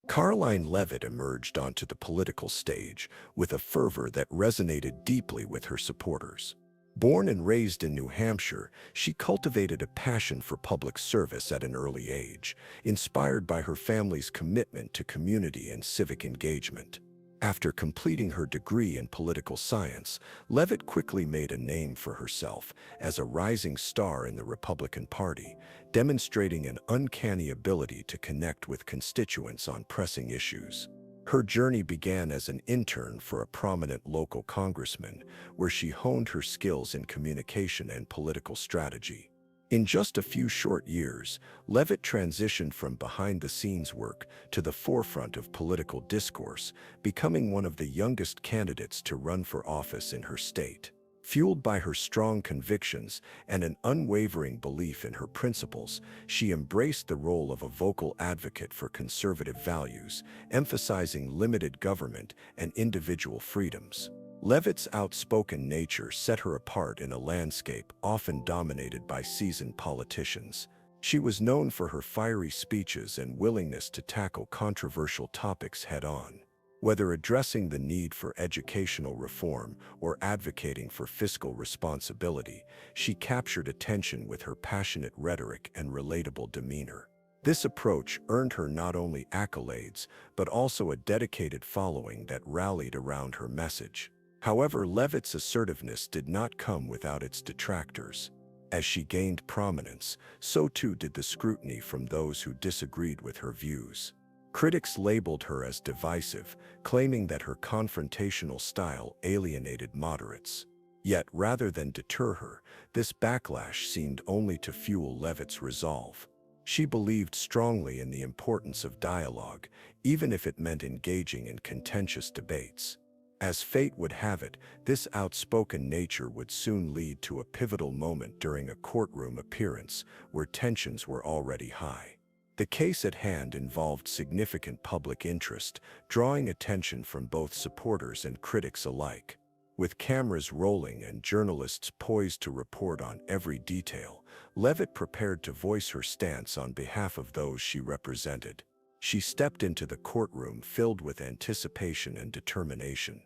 Karoline Leavitt emerged onto the political stage with a fervor that resonated deeply with her supporters. Born and raised in New Hampshire, she cultivated a passion for public service at an early age, inspired by her family's commitment to community and civic engagement. After completing her degree in political science, Leavitt quickly made a name for herself as a rising star in the Republican Party, demonstrating an uncanny ability to connect with constituents on pressing issues. Her journey began as an intern for a prominent local congressman, where she honed her skills in communication and political strategy. In just a few short years, Leavitt transitioned from behind-the-scenes work to the forefront of political discourse, becoming one of the youngest candidates to run for office in her state. Fueled by her strong convictions and an unwavering belief in her principles, she embraced the role of a vocal advocate for conservative values, emphasizing limited government and individual freedoms. Leavitt's outspoken nature set her apart in a landscape often dominated by seasoned politicians. She was known for her fiery speeches and willingness to tackle controversial topics head-on. Whether addressing the need for educational reform or advocating for fiscal responsibility, she captured attention with her passionate rhetoric and relatable demeanor. This approach earned her not only accolades, but also a dedicated following that rallied around her message. However, Leavitt's assertiveness did not come without its detractors. As she gained prominence, so too did the scrutiny from those who disagreed with her views. Critics labeled her as divisive, claiming that her confrontational style alienated moderates. Yet, rather than deter her, this backlash seemed only to fuel Leavitt's resolve. She believed strongly in the importance of dialogue, even if it meant engaging in contentious debates. As fate would have it, this outspoken nature would soon lead to a pivotal moment during a courtroom appearance where tensions were already high. The case at hand involved significant public interest, drawing attention from both supporters and critics alike. With cameras rolling and journalists poised to report on every detail, Leavitt prepared to voice her stance on behalf of those she represented. She stepped into the courtroom filled with anticipation and determination.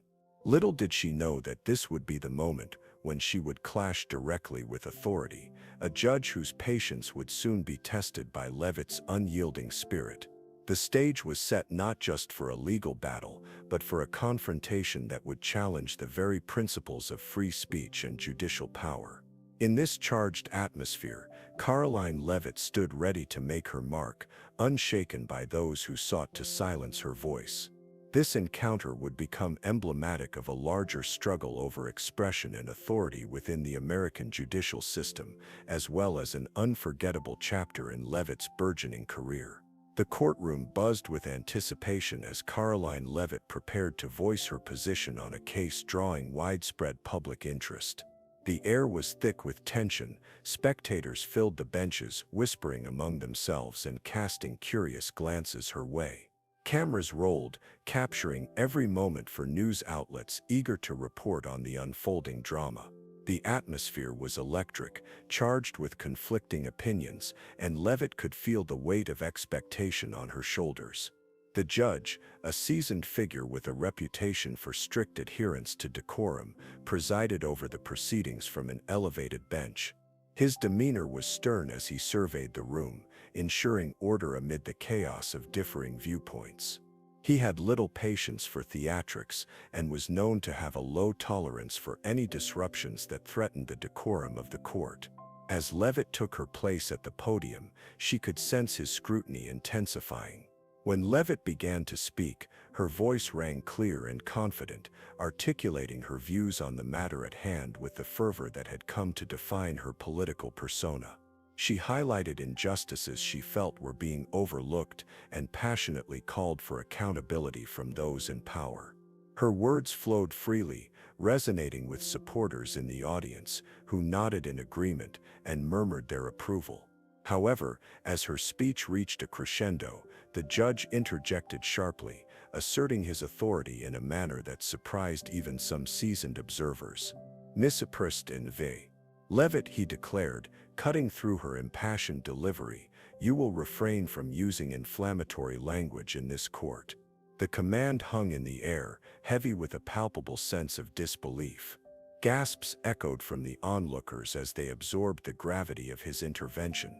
Little did she know that this would be the moment when she would clash directly with authority, a judge whose patience would soon be tested by Leavitt's unyielding spirit. The stage was set not just for a legal battle, but for a confrontation that would challenge the very principles of free speech and judicial power. In this charged atmosphere, Karoline Leavitt stood ready to make her mark, unshaken by those who sought to silence her voice. This encounter would become emblematic of a larger struggle over expression and authority within the American judicial system, as well as an unforgettable chapter in Leavitt's burgeoning career. The courtroom buzzed with anticipation as Karoline Leavitt prepared to voice her position on a case drawing widespread public interest. The air was thick with tension. Spectators filled the benches, whispering among themselves and casting curious glances her way. Cameras rolled, capturing every moment for news outlets eager to report on the unfolding drama. The atmosphere was electric, charged with conflicting opinions, and Leavitt could feel the weight of expectation on her shoulders. The judge, a seasoned figure with a reputation for strict adherence to decorum, presided over the proceedings from an elevated bench. His demeanor was stern as he surveyed the room, ensuring order amid the chaos of differing viewpoints. He had little patience for theatrics and was known to have a low tolerance for any disruptions that threatened the decorum of the court. As Leavitt took her place at the podium, she could sense his scrutiny intensifying. When Leavitt began to speak, her voice rang clear and confident, articulating her views on the matter at hand with the fervor that had come to define her political persona. She highlighted injustices she felt were being overlooked and passionately called for accountability from those in power. Her words flowed freely, resonating with supporters in the audience who nodded in agreement and murmured their approval. However, as her speech reached a crescendo, the judge interjected sharply, asserting his authority in a manner that surprised even some seasoned observers. "Misaprist in V. Leavitt," he declared, cutting through her impassioned delivery, "You will refrain from using inflammatory language in this court." The command hung in the air, heavy with a palpable sense of disbelief. Gasps echoed from the onlookers as they absorbed the gravity of his intervention.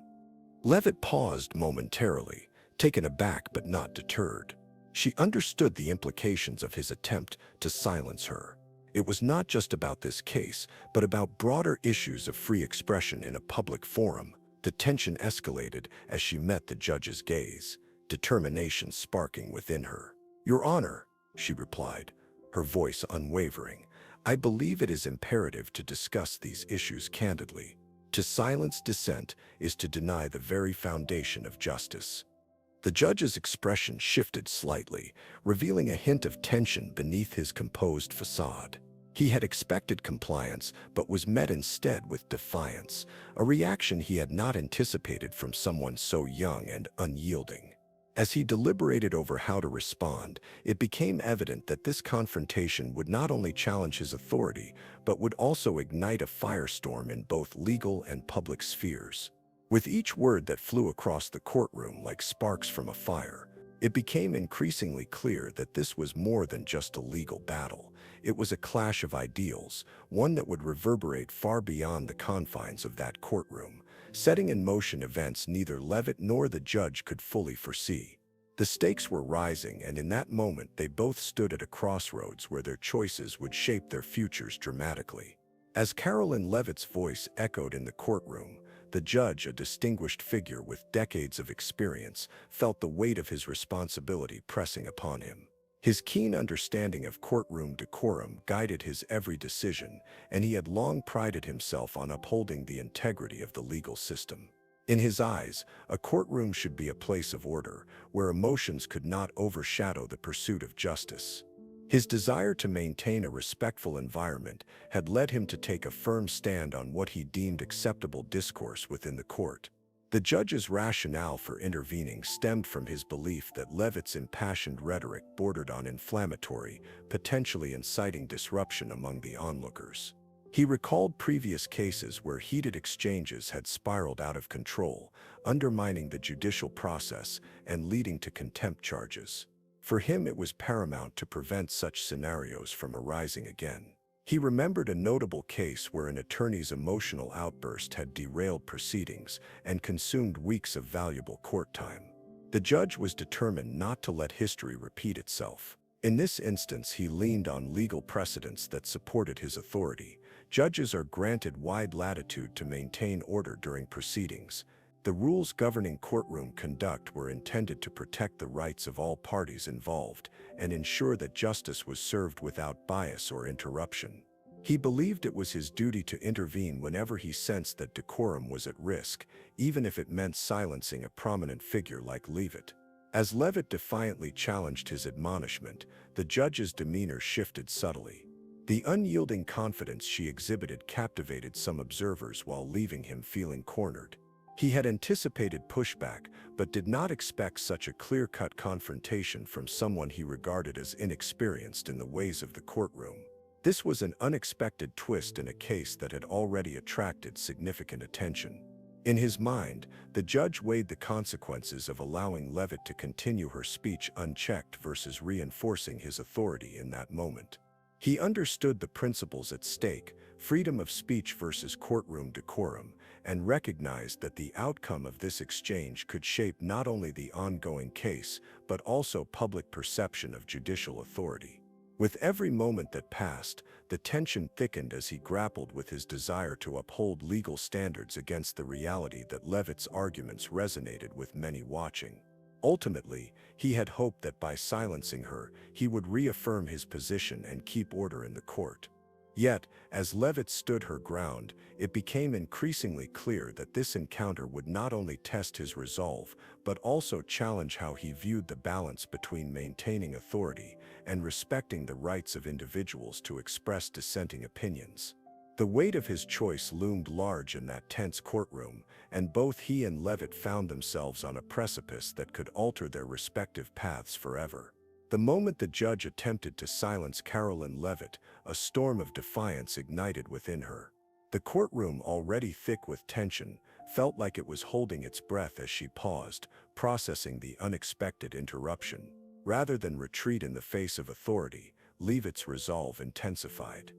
Leavitt paused momentarily, taken aback but not deterred. She understood the implications of his attempt to silence her. It was not just about this case, but about broader issues of free expression in a public forum. The tension escalated as she met the judge's gaze, determination sparking within her. "Your Honor," she replied, her voice unwavering, "I believe it is imperative to discuss these issues candidly. To silence dissent is to deny the very foundation of justice." The judge's expression shifted slightly, revealing a hint of tension beneath his composed facade. He had expected compliance, but was met instead with defiance, a reaction he had not anticipated from someone so young and unyielding. As he deliberated over how to respond, it became evident that this confrontation would not only challenge his authority, but would also ignite a firestorm in both legal and public spheres. With each word that flew across the courtroom like sparks from a fire, it became increasingly clear that this was more than just a legal battle. It was a clash of ideals, one that would reverberate far beyond the confines of that courtroom, setting in motion events neither Leavitt nor the judge could fully foresee. The stakes were rising, and in that moment they both stood at a crossroads where their choices would shape their futures dramatically. As Karoline Leavitt's voice echoed in the courtroom, the judge, a distinguished figure with decades of experience, felt the weight of his responsibility pressing upon him. His keen understanding of courtroom decorum guided his every decision, and he had long prided himself on upholding the integrity of the legal system. In his eyes, a courtroom should be a place of order, where emotions could not overshadow the pursuit of justice. His desire to maintain a respectful environment had led him to take a firm stand on what he deemed acceptable discourse within the court. The judge's rationale for intervening stemmed from his belief that Leavitt's impassioned rhetoric bordered on inflammatory, potentially inciting disruption among the onlookers. He recalled previous cases where heated exchanges had spiraled out of control, undermining the judicial process and leading to contempt charges. For him, it was paramount to prevent such scenarios from arising again. He remembered a notable case where an attorney's emotional outburst had derailed proceedings and consumed weeks of valuable court time. The judge was determined not to let history repeat itself. In this instance, he leaned on legal precedents that supported his authority. Judges are granted wide latitude to maintain order during proceedings. The rules governing courtroom conduct were intended to protect the rights of all parties involved and ensure that justice was served without bias or interruption. He believed it was his duty to intervene whenever he sensed that decorum was at risk, even if it meant silencing a prominent figure like Leavitt. As Leavitt defiantly challenged his admonishment, the judge's demeanor shifted subtly. The unyielding confidence she exhibited captivated some observers while leaving him feeling cornered. He had anticipated pushback, but did not expect such a clear-cut confrontation from someone he regarded as inexperienced in the ways of the courtroom. This was an unexpected twist in a case that had already attracted significant attention. In his mind, the judge weighed the consequences of allowing Leavitt to continue her speech unchecked versus reinforcing his authority in that moment. He understood the principles at stake, freedom of speech versus courtroom decorum, and recognized that the outcome of this exchange could shape not only the ongoing case, but also public perception of judicial authority. With every moment that passed, the tension thickened as he grappled with his desire to uphold legal standards against the reality that Leavitt's arguments resonated with many watching. Ultimately, he had hoped that by silencing her, he would reaffirm his position and keep order in the court. Yet, as Leavitt stood her ground, it became increasingly clear that this encounter would not only test his resolve, but also challenge how he viewed the balance between maintaining authority and respecting the rights of individuals to express dissenting opinions. The weight of his choice loomed large in that tense courtroom, and both he and Leavitt found themselves on a precipice that could alter their respective paths forever. The moment the judge attempted to silence Karoline Leavitt, a storm of defiance ignited within her. The courtroom, already thick with tension, felt like it was holding its breath as she paused, processing the unexpected interruption. Rather than retreat in the face of authority, Leavitt's resolve intensified.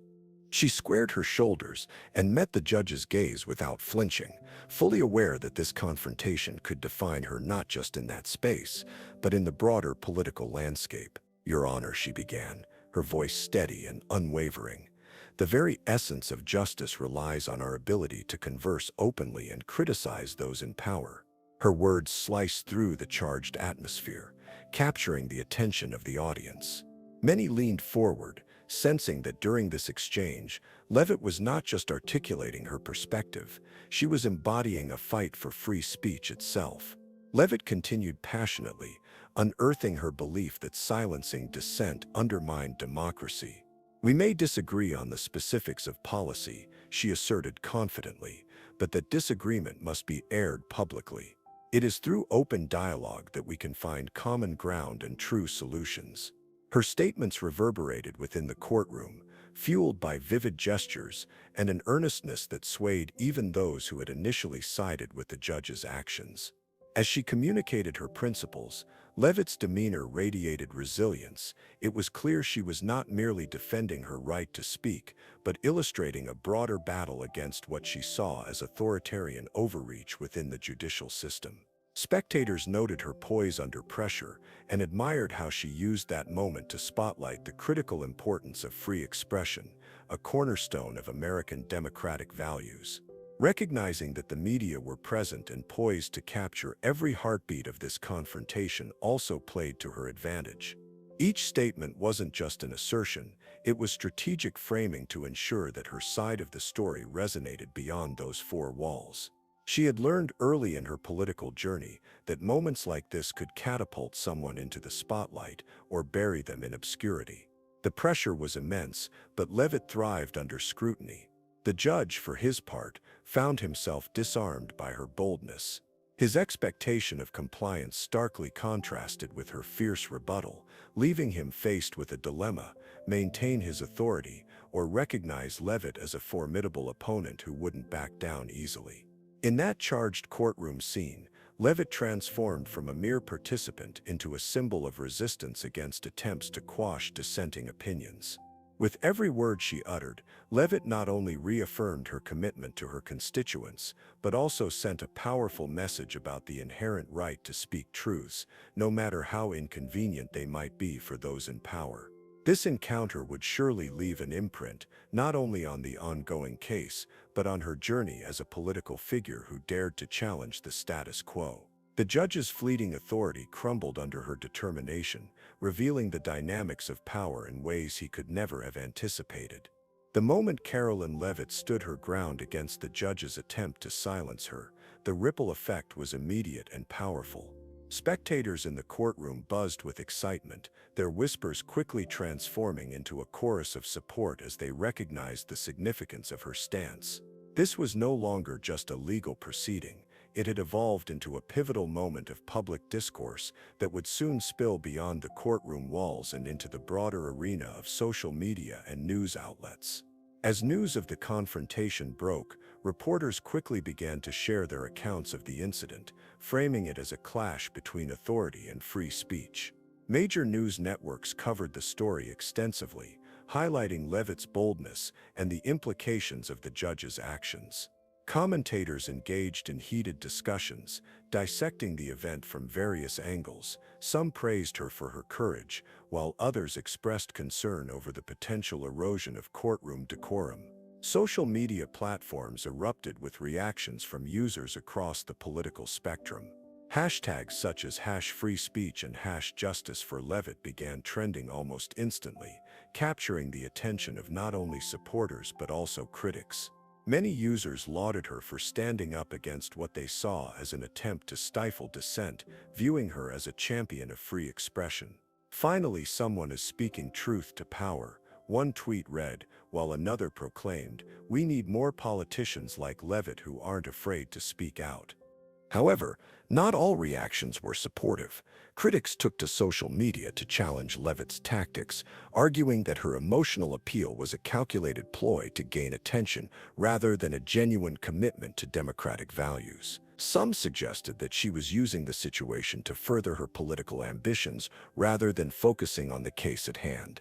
She squared her shoulders and met the judge's gaze without flinching, fully aware that this confrontation could define her not just in that space, but in the broader political landscape. "Your Honor," she began, her voice steady and unwavering. "The very essence of justice relies on our ability to converse openly and criticize those in power." Her words sliced through the charged atmosphere, capturing the attention of the audience. Many leaned forward, sensing that during this exchange, Leavitt was not just articulating her perspective, she was embodying a fight for free speech itself. Leavitt continued passionately, unearthing her belief that silencing dissent undermined democracy. "We may disagree on the specifics of policy," she asserted confidently, "but that disagreement must be aired publicly. It is through open dialogue that we can find common ground and true solutions." Her statements reverberated within the courtroom, fueled by vivid gestures and an earnestness that swayed even those who had initially sided with the judge's actions. As she communicated her principles, Leavitt's demeanor radiated resilience. It was clear she was not merely defending her right to speak, but illustrating a broader battle against what she saw as authoritarian overreach within the judicial system. Spectators noted her poise under pressure and admired how she used that moment to spotlight the critical importance of free expression, a cornerstone of American democratic values. Recognizing that the media were present and poised to capture every heartbeat of this confrontation also played to her advantage. Each statement wasn't just an assertion, it was strategic framing to ensure that her side of the story resonated beyond those four walls. She had learned early in her political journey that moments like this could catapult someone into the spotlight or bury them in obscurity. The pressure was immense, but Leavitt thrived under scrutiny. The judge, for his part, found himself disarmed by her boldness. His expectation of compliance starkly contrasted with her fierce rebuttal, leaving him faced with a dilemma: maintain his authority or recognize Leavitt as a formidable opponent who wouldn't back down easily. In that charged courtroom scene, Leavitt transformed from a mere participant into a symbol of resistance against attempts to quash dissenting opinions. With every word she uttered, Leavitt not only reaffirmed her commitment to her constituents, but also sent a powerful message about the inherent right to speak truths, no matter how inconvenient they might be for those in power. This encounter would surely leave an imprint, not only on the ongoing case, but on her journey as a political figure who dared to challenge the status quo. The judge's fleeting authority crumbled under her determination, revealing the dynamics of power in ways he could never have anticipated. The moment Karoline Leavitt stood her ground against the judge's attempt to silence her, the ripple effect was immediate and powerful. Spectators in the courtroom buzzed with excitement, their whispers quickly transforming into a chorus of support as they recognized the significance of her stance. This was no longer just a legal proceeding. It had evolved into a pivotal moment of public discourse that would soon spill beyond the courtroom walls and into the broader arena of social media and news outlets. As news of the confrontation broke, reporters quickly began to share their accounts of the incident, framing it as a clash between authority and free speech. Major news networks covered the story extensively, highlighting Leavitt's boldness and the implications of the judge's actions. Commentators engaged in heated discussions, dissecting the event from various angles. Some praised her for her courage, while others expressed concern over the potential erosion of courtroom decorum. Social media platforms erupted with reactions from users across the political spectrum. Hashtags such as #FreeSpeech and #JusticeForLeavitt began trending almost instantly, capturing the attention of not only supporters but also critics. Many users lauded her for standing up against what they saw as an attempt to stifle dissent, viewing her as a champion of free expression. "Finally, someone is speaking truth to power," one tweet read, while another proclaimed, "We need more politicians like Leavitt who aren't afraid to speak out." However, not all reactions were supportive. Critics took to social media to challenge Leavitt's tactics, arguing that her emotional appeal was a calculated ploy to gain attention rather than a genuine commitment to democratic values. Some suggested that she was using the situation to further her political ambitions rather than focusing on the case at hand.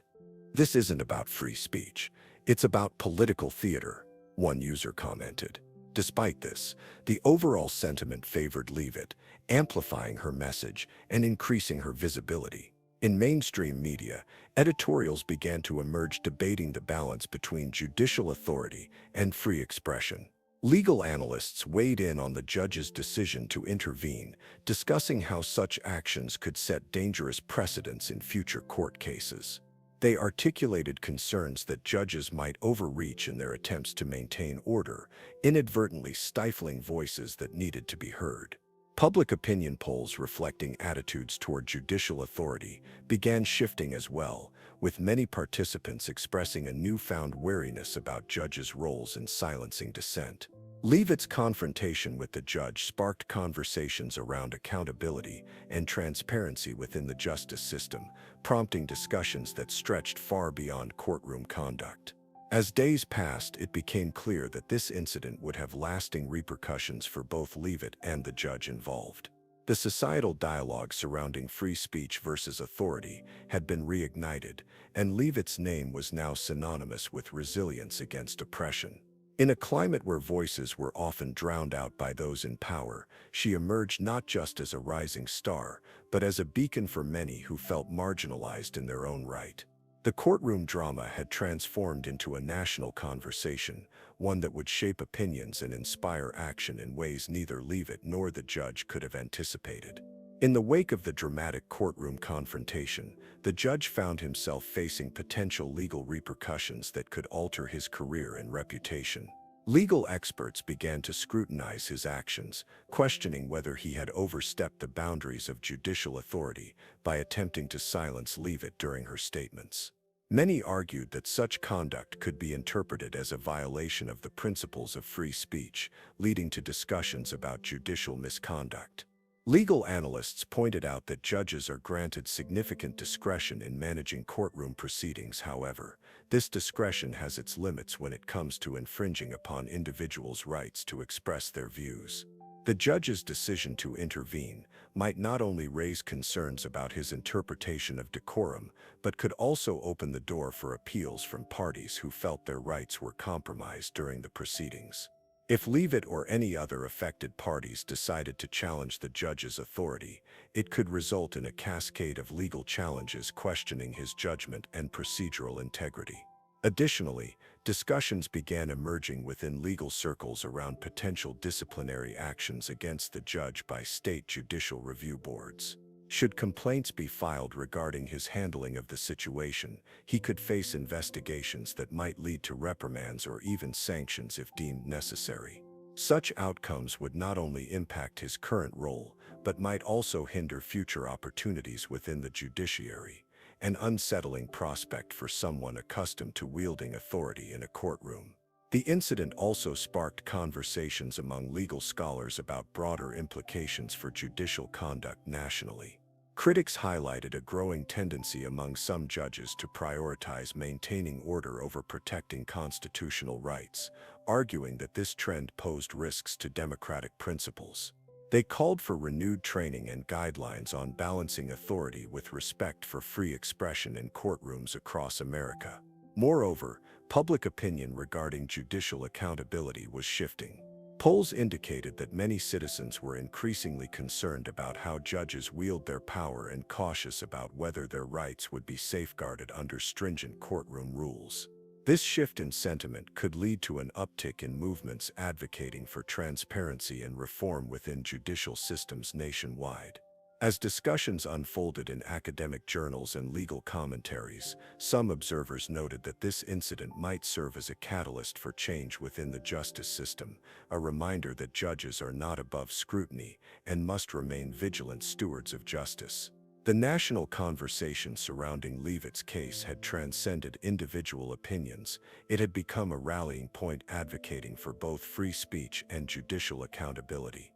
This isn't about free speech. It's about political theater, one user commented. Despite this, the overall sentiment favored Leavitt, amplifying her message and increasing her visibility. In mainstream media, editorials began to emerge debating the balance between judicial authority and free expression. Legal analysts weighed in on the judge's decision to intervene, discussing how such actions could set dangerous precedents in future court cases. They articulated concerns that judges might overreach in their attempts to maintain order, inadvertently stifling voices that needed to be heard. Public opinion polls reflecting attitudes toward judicial authority began shifting as well, with many participants expressing a newfound wariness about judges' roles in silencing dissent. Leavitt's confrontation with the judge sparked conversations around accountability and transparency within the justice system, prompting discussions that stretched far beyond courtroom conduct. As days passed, it became clear that this incident would have lasting repercussions for both Leavitt and the judge involved. The societal dialogue surrounding free speech versus authority had been reignited, and Leavitt's name was now synonymous with resilience against oppression. In a climate where voices were often drowned out by those in power, she emerged not just as a rising star, but as a beacon for many who felt marginalized in their own right. The courtroom drama had transformed into a national conversation, one that would shape opinions and inspire action in ways neither Leavitt nor the judge could have anticipated. In the wake of the dramatic courtroom confrontation, the judge found himself facing potential legal repercussions that could alter his career and reputation. Legal experts began to scrutinize his actions, questioning whether he had overstepped the boundaries of judicial authority by attempting to silence Leavitt during her statements. Many argued that such conduct could be interpreted as a violation of the principles of free speech, leading to discussions about judicial misconduct. Legal analysts pointed out that judges are granted significant discretion in managing courtroom proceedings. However, this discretion has its limits when it comes to infringing upon individuals' rights to express their views. The judge's decision to intervene might not only raise concerns about his interpretation of decorum, but could also open the door for appeals from parties who felt their rights were compromised during the proceedings. If Leavitt or any other affected parties decided to challenge the judge's authority, it could result in a cascade of legal challenges questioning his judgment and procedural integrity. Additionally, discussions began emerging within legal circles around potential disciplinary actions against the judge by state judicial review boards. Should complaints be filed regarding his handling of the situation, he could face investigations that might lead to reprimands or even sanctions if deemed necessary. Such outcomes would not only impact his current role, but might also hinder future opportunities within the judiciary, an unsettling prospect for someone accustomed to wielding authority in a courtroom. The incident also sparked conversations among legal scholars about broader implications for judicial conduct nationally. Critics highlighted a growing tendency among some judges to prioritize maintaining order over protecting constitutional rights, arguing that this trend posed risks to democratic principles. They called for renewed training and guidelines on balancing authority with respect for free expression in courtrooms across America. Moreover, public opinion regarding judicial accountability was shifting. Polls indicated that many citizens were increasingly concerned about how judges wield their power and cautious about whether their rights would be safeguarded under stringent courtroom rules. This shift in sentiment could lead to an uptick in movements advocating for transparency and reform within judicial systems nationwide. As discussions unfolded in academic journals and legal commentaries, some observers noted that this incident might serve as a catalyst for change within the justice system, a reminder that judges are not above scrutiny and must remain vigilant stewards of justice. The national conversation surrounding Leavitt's case had transcended individual opinions. It had become a rallying point advocating for both free speech and judicial accountability.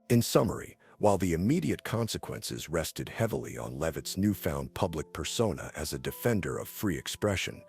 In summary, while the immediate consequences rested heavily on Leavitt's newfound public persona as a defender of free expression,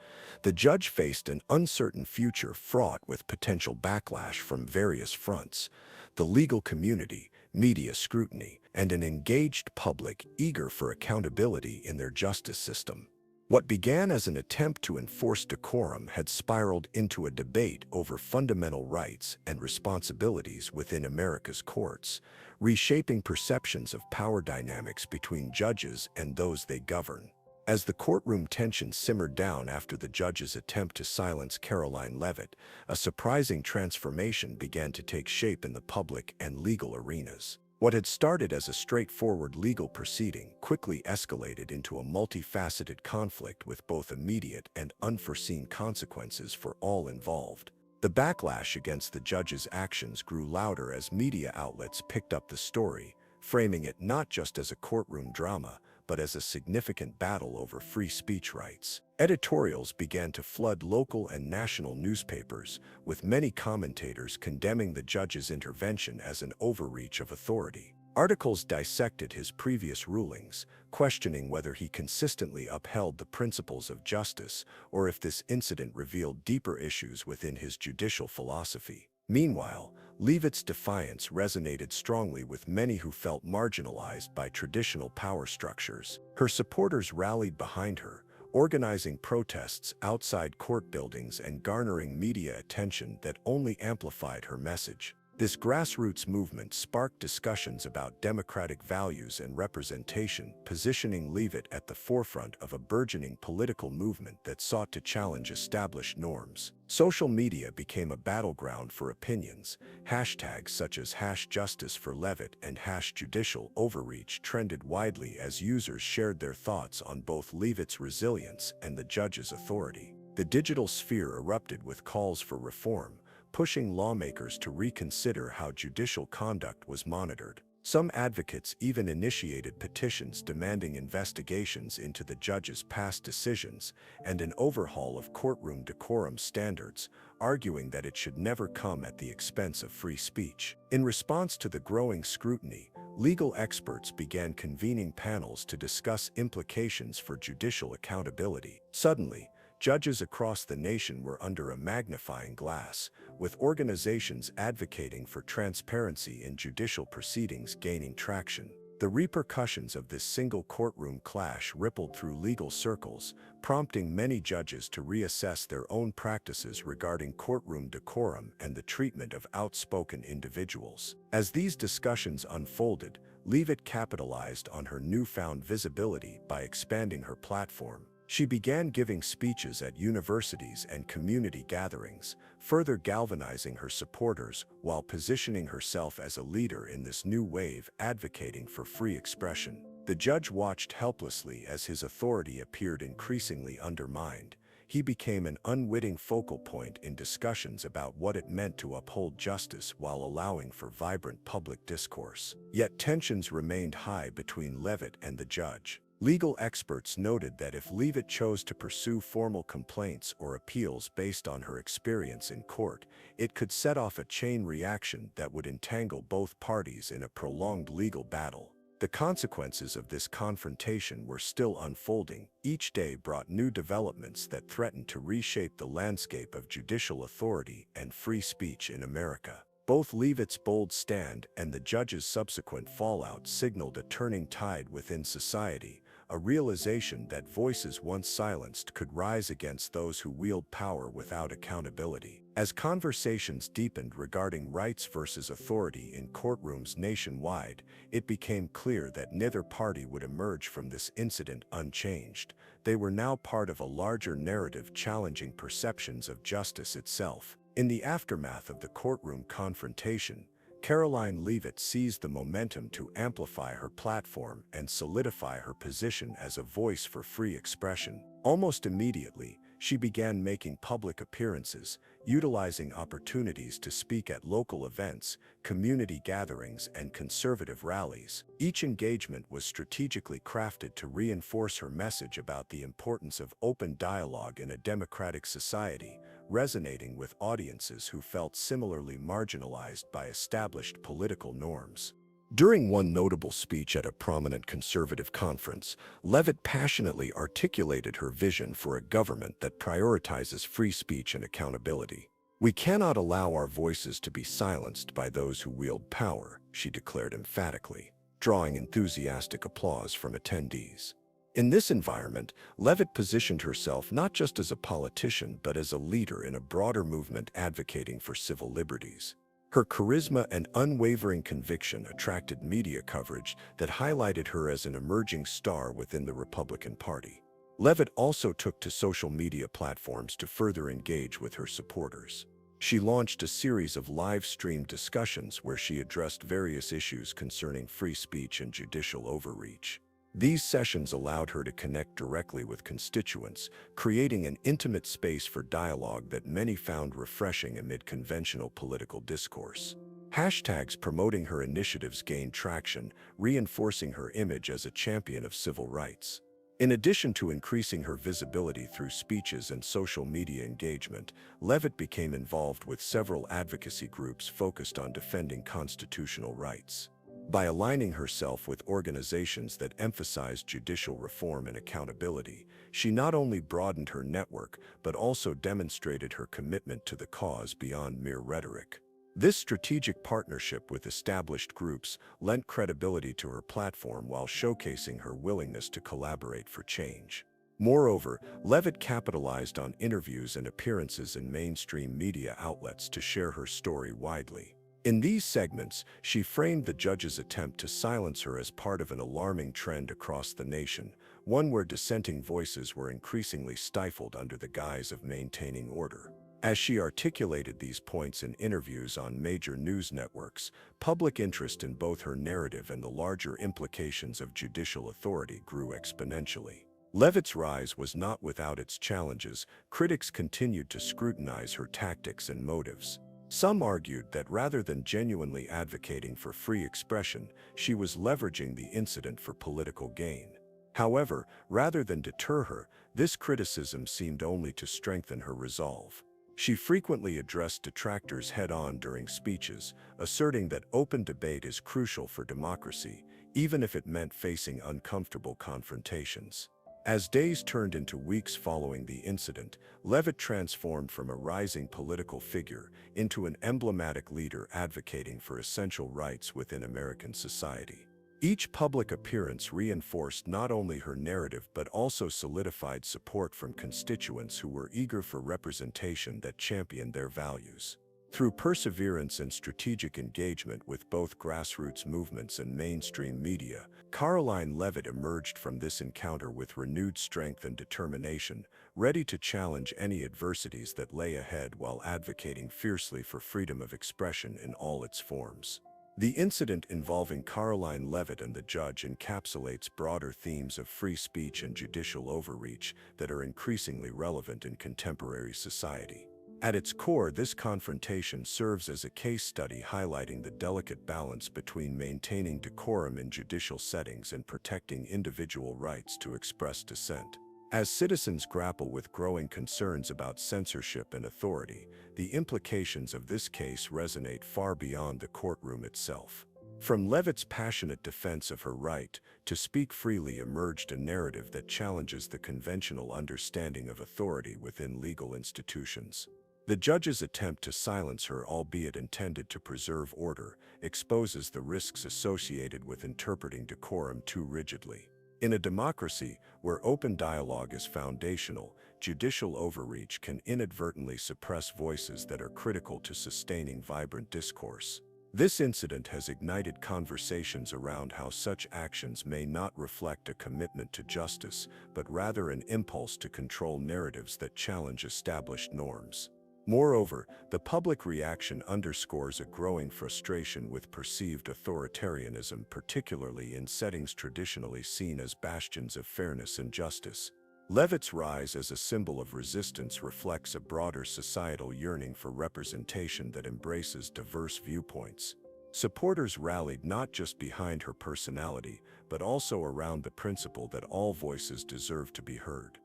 the judge faced an uncertain future fraught with potential backlash from various fronts: the legal community, media scrutiny, and an engaged public eager for accountability in their justice system. What began as an attempt to enforce decorum had spiraled into a debate over fundamental rights and responsibilities within America's courts, reshaping perceptions of power dynamics between judges and those they govern. As the courtroom tension simmered down after the judge's attempt to silence Karoline Leavitt, a surprising transformation began to take shape in the public and legal arenas. What had started as a straightforward legal proceeding quickly escalated into a multifaceted conflict with both immediate and unforeseen consequences for all involved. The backlash against the judge's actions grew louder as media outlets picked up the story, framing it not just as a courtroom drama, but as a significant battle over free speech rights. Editorials began to flood local and national newspapers, with many commentators condemning the judge's intervention as an overreach of authority. Articles dissected his previous rulings, questioning whether he consistently upheld the principles of justice or if this incident revealed deeper issues within his judicial philosophy. Meanwhile, Leavitt's defiance resonated strongly with many who felt marginalized by traditional power structures. Her supporters rallied behind her, organizing protests outside court buildings and garnering media attention that only amplified her message. This grassroots movement sparked discussions about democratic values and representation, positioning Leavitt at the forefront of a burgeoning political movement that sought to challenge established norms. Social media became a battleground for opinions. Hashtags such as #JusticeForLeavitt and #JudicialOverreach trended widely as users shared their thoughts on both Leavitt's resilience and the judge's authority. The digital sphere erupted with calls for reform, pushing lawmakers to reconsider how judicial conduct was monitored. Some advocates even initiated petitions demanding investigations into the judge's past decisions and an overhaul of courtroom decorum standards, arguing that it should never come at the expense of free speech. In response to the growing scrutiny, legal experts began convening panels to discuss implications for judicial accountability. Suddenly, judges across the nation were under a magnifying glass, with organizations advocating for transparency in judicial proceedings gaining traction. The repercussions of this single courtroom clash rippled through legal circles, prompting many judges to reassess their own practices regarding courtroom decorum and the treatment of outspoken individuals. As these discussions unfolded, Leavitt capitalized on her newfound visibility by expanding her platform. She began giving speeches at universities and community gatherings, further galvanizing her supporters while positioning herself as a leader in this new wave advocating for free expression. The judge watched helplessly as his authority appeared increasingly undermined. He became an unwitting focal point in discussions about what it meant to uphold justice while allowing for vibrant public discourse. Yet tensions remained high between Leavitt and the judge. Legal experts noted that if Leavitt chose to pursue formal complaints or appeals based on her experience in court, it could set off a chain reaction that would entangle both parties in a prolonged legal battle. The consequences of this confrontation were still unfolding. Each day brought new developments that threatened to reshape the landscape of judicial authority and free speech in America. Both Leavitt's bold stand and the judge's subsequent fallout signaled a turning tide within society, a realization that voices once silenced could rise against those who wield power without accountability. As conversations deepened regarding rights versus authority in courtrooms nationwide, it became clear that neither party would emerge from this incident unchanged. They were now part of a larger narrative challenging perceptions of justice itself. In the aftermath of the courtroom confrontation, Karoline Leavitt seized the momentum to amplify her platform and solidify her position as a voice for free expression. Almost immediately, she began making public appearances, utilizing opportunities to speak at local events, community gatherings, and conservative rallies. Each engagement was strategically crafted to reinforce her message about the importance of open dialogue in a democratic society, resonating with audiences who felt similarly marginalized by established political norms. During one notable speech at a prominent conservative conference, Leavitt passionately articulated her vision for a government that prioritizes free speech and accountability. "We cannot allow our voices to be silenced by those who wield power," she declared emphatically, drawing enthusiastic applause from attendees. In this environment, Leavitt positioned herself not just as a politician but as a leader in a broader movement advocating for civil liberties. Her charisma and unwavering conviction attracted media coverage that highlighted her as an emerging star within the Republican Party. Leavitt also took to social media platforms to further engage with her supporters. She launched a series of live-streamed discussions where she addressed various issues concerning free speech and judicial overreach. These sessions allowed her to connect directly with constituents, creating an intimate space for dialogue that many found refreshing amid conventional political discourse. Hashtags promoting her initiatives gained traction, reinforcing her image as a champion of civil rights. In addition to increasing her visibility through speeches and social media engagement, Leavitt became involved with several advocacy groups focused on defending constitutional rights. By aligning herself with organizations that emphasize judicial reform and accountability, she not only broadened her network but also demonstrated her commitment to the cause beyond mere rhetoric. This strategic partnership with established groups lent credibility to her platform while showcasing her willingness to collaborate for change. Moreover, Leavitt capitalized on interviews and appearances in mainstream media outlets to share her story widely. In these segments, she framed the judge's attempt to silence her as part of an alarming trend across the nation, one where dissenting voices were increasingly stifled under the guise of maintaining order. As she articulated these points in interviews on major news networks, public interest in both her narrative and the larger implications of judicial authority grew exponentially. Leavitt's rise was not without its challenges. Critics continued to scrutinize her tactics and motives. Some argued that rather than genuinely advocating for free expression, she was leveraging the incident for political gain. However, rather than deter her, this criticism seemed only to strengthen her resolve. She frequently addressed detractors head-on during speeches, asserting that open debate is crucial for democracy, even if it meant facing uncomfortable confrontations. As days turned into weeks following the incident, Leavitt transformed from a rising political figure into an emblematic leader advocating for essential rights within American society. Each public appearance reinforced not only her narrative but also solidified support from constituents who were eager for representation that championed their values. Through perseverance and strategic engagement with both grassroots movements and mainstream media, Karoline Leavitt emerged from this encounter with renewed strength and determination, ready to challenge any adversities that lay ahead while advocating fiercely for freedom of expression in all its forms. The incident involving Karoline Leavitt and the judge encapsulates broader themes of free speech and judicial overreach that are increasingly relevant in contemporary society. At its core, this confrontation serves as a case study highlighting the delicate balance between maintaining decorum in judicial settings and protecting individual rights to express dissent. As citizens grapple with growing concerns about censorship and authority, the implications of this case resonate far beyond the courtroom itself. From Leavitt's passionate defense of her right to speak freely emerged a narrative that challenges the conventional understanding of authority within legal institutions. The judge's attempt to silence her, albeit intended to preserve order, exposes the risks associated with interpreting decorum too rigidly. In a democracy where open dialogue is foundational, judicial overreach can inadvertently suppress voices that are critical to sustaining vibrant discourse. This incident has ignited conversations around how such actions may not reflect a commitment to justice, but rather an impulse to control narratives that challenge established norms. Moreover, the public reaction underscores a growing frustration with perceived authoritarianism, particularly in settings traditionally seen as bastions of fairness and justice. Leavitt's rise as a symbol of resistance reflects a broader societal yearning for representation that embraces diverse viewpoints. Supporters rallied not just behind her personality, but also around the principle that all voices deserve to be heard.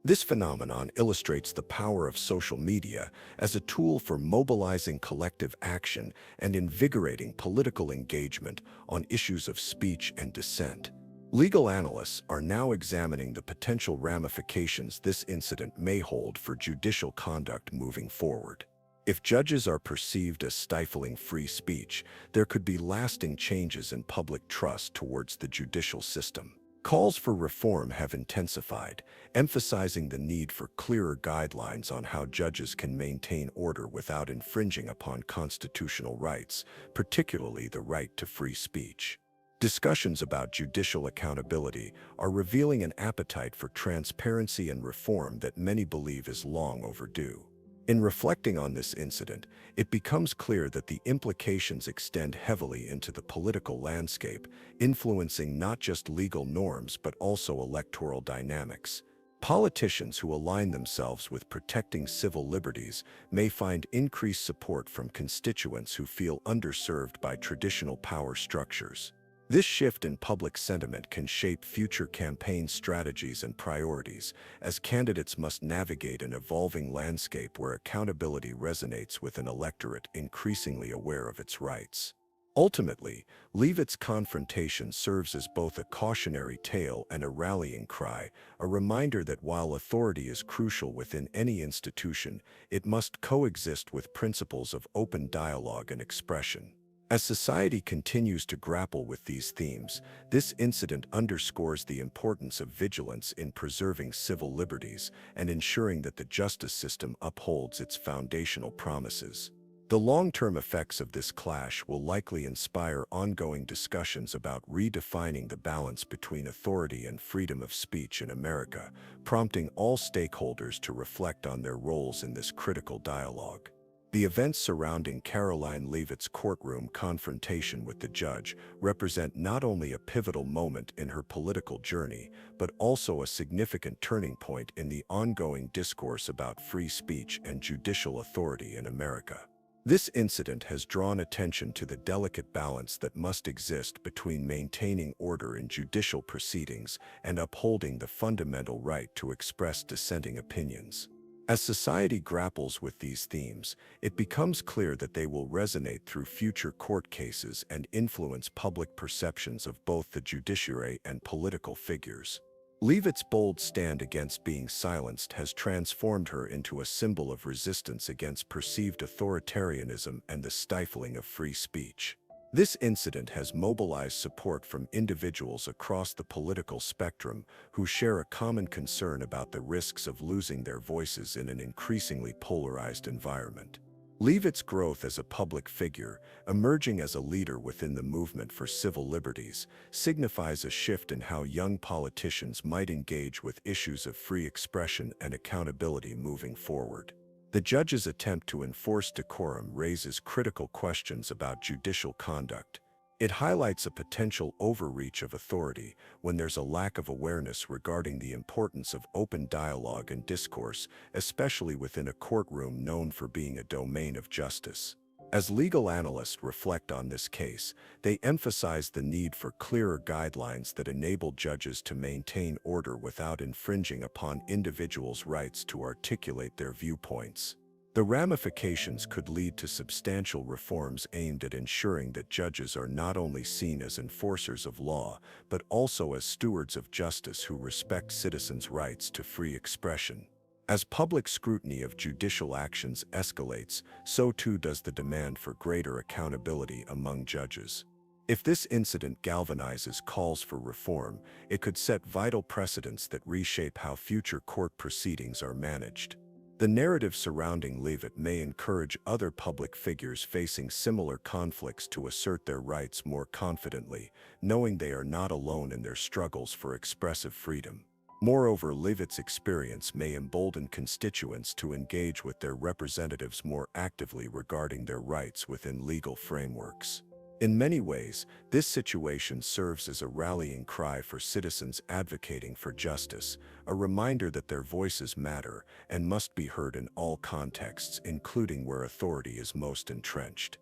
This phenomenon illustrates the power of social media as a tool for mobilizing collective action and invigorating political engagement on issues of speech and dissent. Legal analysts are now examining the potential ramifications this incident may hold for judicial conduct moving forward. If judges are perceived as stifling free speech, there could be lasting changes in public trust towards the judicial system. Calls for reform have intensified, emphasizing the need for clearer guidelines on how judges can maintain order without infringing upon constitutional rights, particularly the right to free speech. Discussions about judicial accountability are revealing an appetite for transparency and reform that many believe is long overdue. In reflecting on this incident, it becomes clear that the implications extend heavily into the political landscape, influencing not just legal norms but also electoral dynamics. Politicians who align themselves with protecting civil liberties may find increased support from constituents who feel underserved by traditional power structures. This shift in public sentiment can shape future campaign strategies and priorities, as candidates must navigate an evolving landscape where accountability resonates with an electorate increasingly aware of its rights. Ultimately, Leavitt's confrontation serves as both a cautionary tale and a rallying cry, a reminder that while authority is crucial within any institution, it must coexist with principles of open dialogue and expression. As society continues to grapple with these themes, this incident underscores the importance of vigilance in preserving civil liberties and ensuring that the justice system upholds its foundational promises. The long-term effects of this clash will likely inspire ongoing discussions about redefining the balance between authority and freedom of speech in America, prompting all stakeholders to reflect on their roles in this critical dialogue. The events surrounding Karoline Leavitt's courtroom confrontation with the judge represent not only a pivotal moment in her political journey, but also a significant turning point in the ongoing discourse about free speech and judicial authority in America. This incident has drawn attention to the delicate balance that must exist between maintaining order in judicial proceedings and upholding the fundamental right to express dissenting opinions. As society grapples with these themes, it becomes clear that they will resonate through future court cases and influence public perceptions of both the judiciary and political figures. Leavitt's bold stand against being silenced has transformed her into a symbol of resistance against perceived authoritarianism and the stifling of free speech. This incident has mobilized support from individuals across the political spectrum who share a common concern about the risks of losing their voices in an increasingly polarized environment. Leavitt's growth as a public figure, emerging as a leader within the movement for civil liberties, signifies a shift in how young politicians might engage with issues of free expression and accountability moving forward. The judge's attempt to enforce decorum raises critical questions about judicial conduct. It highlights a potential overreach of authority when there's a lack of awareness regarding the importance of open dialogue and discourse, especially within a courtroom known for being a domain of justice. As legal analysts reflect on this case, they emphasize the need for clearer guidelines that enable judges to maintain order without infringing upon individuals' rights to articulate their viewpoints. The ramifications could lead to substantial reforms aimed at ensuring that judges are not only seen as enforcers of law, but also as stewards of justice who respect citizens' rights to free expression. As public scrutiny of judicial actions escalates, so too does the demand for greater accountability among judges. If this incident galvanizes calls for reform, it could set vital precedents that reshape how future court proceedings are managed. The narrative surrounding Leavitt may encourage other public figures facing similar conflicts to assert their rights more confidently, knowing they are not alone in their struggles for expressive freedom. Moreover, Leavitt's experience may embolden constituents to engage with their representatives more actively regarding their rights within legal frameworks. In many ways, this situation serves as a rallying cry for citizens advocating for justice, a reminder that their voices matter and must be heard in all contexts, including where authority is most entrenched.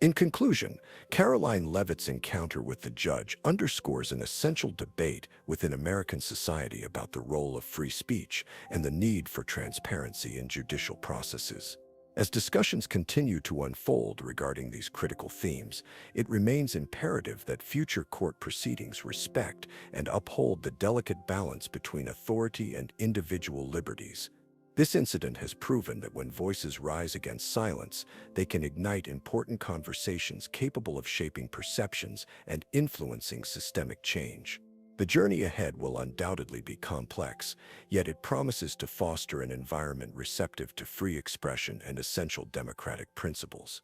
In conclusion, Karoline Leavitt's encounter with the judge underscores an essential debate within American society about the role of free speech and the need for transparency in judicial processes. As discussions continue to unfold regarding these critical themes, it remains imperative that future court proceedings respect and uphold the delicate balance between authority and individual liberties. This incident has proven that when voices rise against silence, they can ignite important conversations capable of shaping perceptions and influencing systemic change. The journey ahead will undoubtedly be complex, yet it promises to foster an environment receptive to free expression and essential democratic principles.